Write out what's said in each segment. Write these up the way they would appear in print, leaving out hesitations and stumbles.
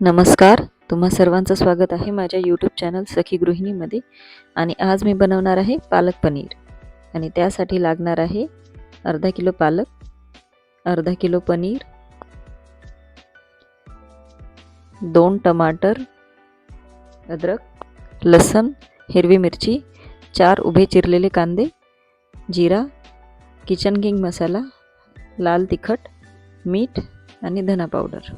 नमस्कार. तुम्हा सर्वांचं स्वागत आहे माझ्या यूट्यूब चॅनल सखी गृहिणीमध्ये. आणि आज मी बनवणार आहे पालक पनीर. आणि त्यासाठी लागणार आहे अर्धा किलो पालक, अर्धा किलो पनीर, 2 टमाटर, अद्रक, लसण, हिरवी मिरची, 4 उभे चिरलेले कांदे, जिरा, किचन किंग मसाला, लाल तिखट, मीठ आणि धना पावडर.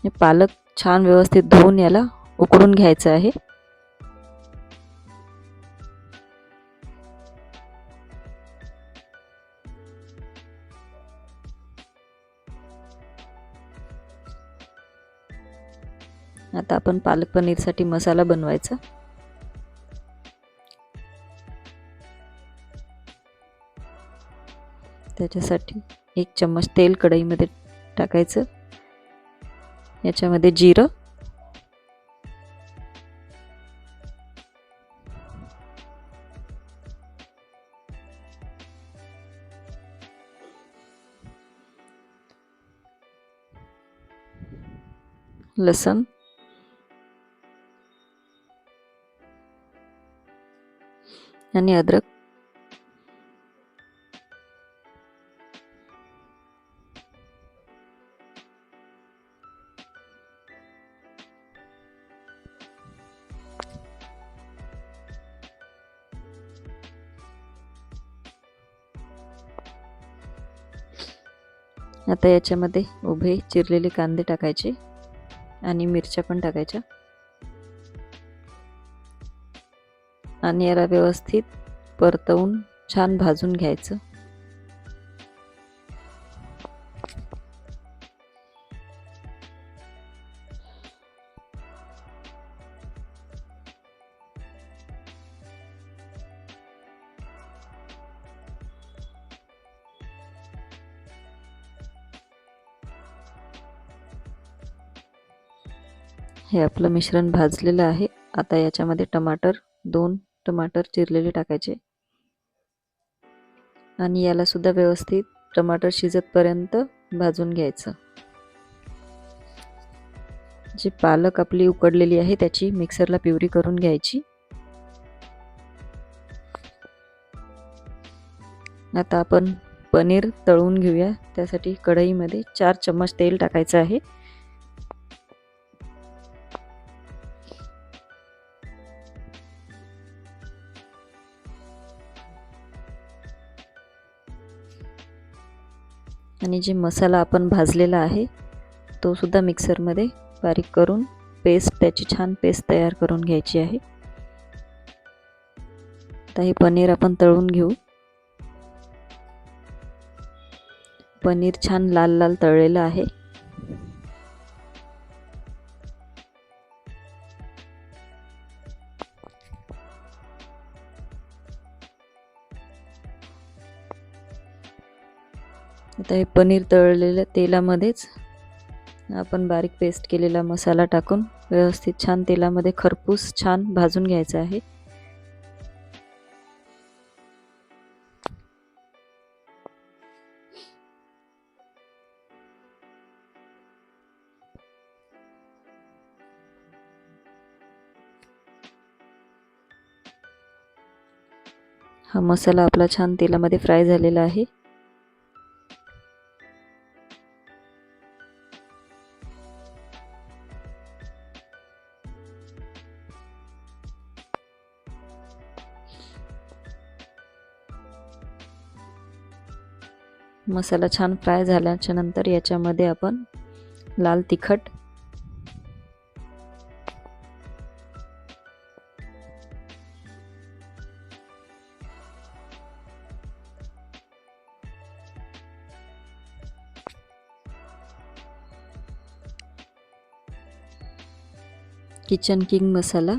हे पालक छान व्यवस्थित धुवून याला उकळून घ्यायचं आहे. आता आपण पालक पनीरसाठी मसाला बनवायचा. त्याच्यासाठी 1 चम्मच तेल कढईमध्ये टाकायचं. याच्यामध्ये जिरं, लसण, आणि अद्रक. आता याच्यामध्ये उभे चिरलेले कांदे टाकायचे आणि मिरच्या पण टाकायच्या आणि याला व्यवस्थित परतवून छान भाजून घ्यायचं. हे आपलं मिश्रण भाजलेलं आहे. आता याच्यामध्ये 2 टमाटर चिरलेले टाकायचे आणि याला सुद्धा व्यवस्थित टमाटर शिजतपर्यंत भाजून घ्यायचं. जी पालक आपली उकडलेली आहे त्याची मिक्सरला प्युरी करून घ्यायची. आता आपण पनीर तळून घेऊया. त्यासाठी कढईमध्ये 4 चम्मच तेल टाकायचं आहे. आणि जे मसाला आपण भाजलेला आहे तो सुद्धा मिक्सरमध्ये बारीक करून त्याची छान पेस्ट तयार करून घ्यायची आहे. आता हे पनीर आपण तळून घेऊ. पनीर छान लाल लाल तळलेलं आहे. आता हे पनीर तळलेल्या तेलामध्येच आपण बारीक पेस्ट केलेला मसाला टाकून व्यवस्थित छान तेलामध्ये खरपूस छान भाजून घ्यायचा आहे. हा मसाला आपला छान तेलामध्ये फ्राय झालेला आहे. मसाला छान फ्राय झाल्याच्या नंतर याच्यामध्ये आपण लाल तिखट, किचन किंग मसाला,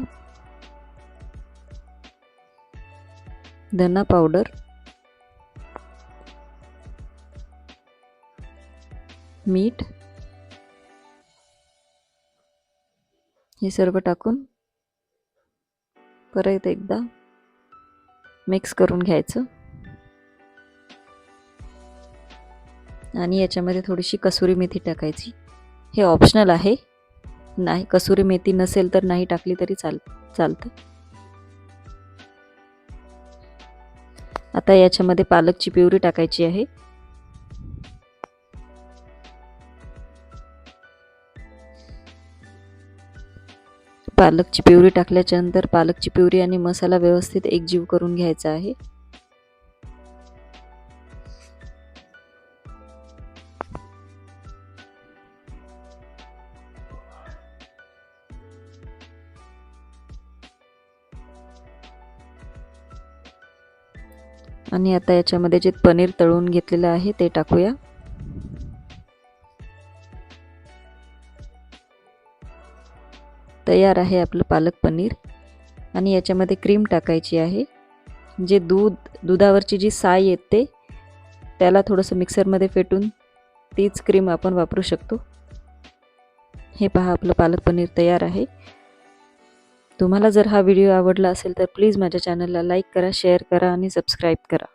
धना पावडर, मीठ हे सर्व टाकून परत एकदा मिक्स करून घ्यायचं. आणि याच्यामध्ये थोडीशी कसुरी मेथी टाकायची. हे ऑप्शनल आहे, नाही कसुरी मेथी नसेल तर नाही टाकली तरी चालतं. आता याच्यामध्ये पालकची प्युरी टाकायची आहे. पालकची प्युरी टाकल्याच्या नंतर पालकची प्युरी आणि मसाला व्यवस्थित एकजीव करून घ्यायचा आहे. आणि आता याच्यामध्ये जे पनीर तळून घेतलेलं आहे ते टाकूया. तयार आहे आपलं पालक पनीर. आणि याच्यामध्ये क्रीम टाकायची आहे. जे दुधावरची जी साय येते त्याला थोडंसं मिक्सरमध्ये फेटून तीच क्रीम आपण वापरू शकतो. हे पहा, आपलं पालक पनीर तयार आहे. तुम्हाला जर हा व्हिडिओ आवडला असेल तर प्लीज माझ्या चॅनलला लाईक करा, शेअर करा आणि सबस्क्राईब करा.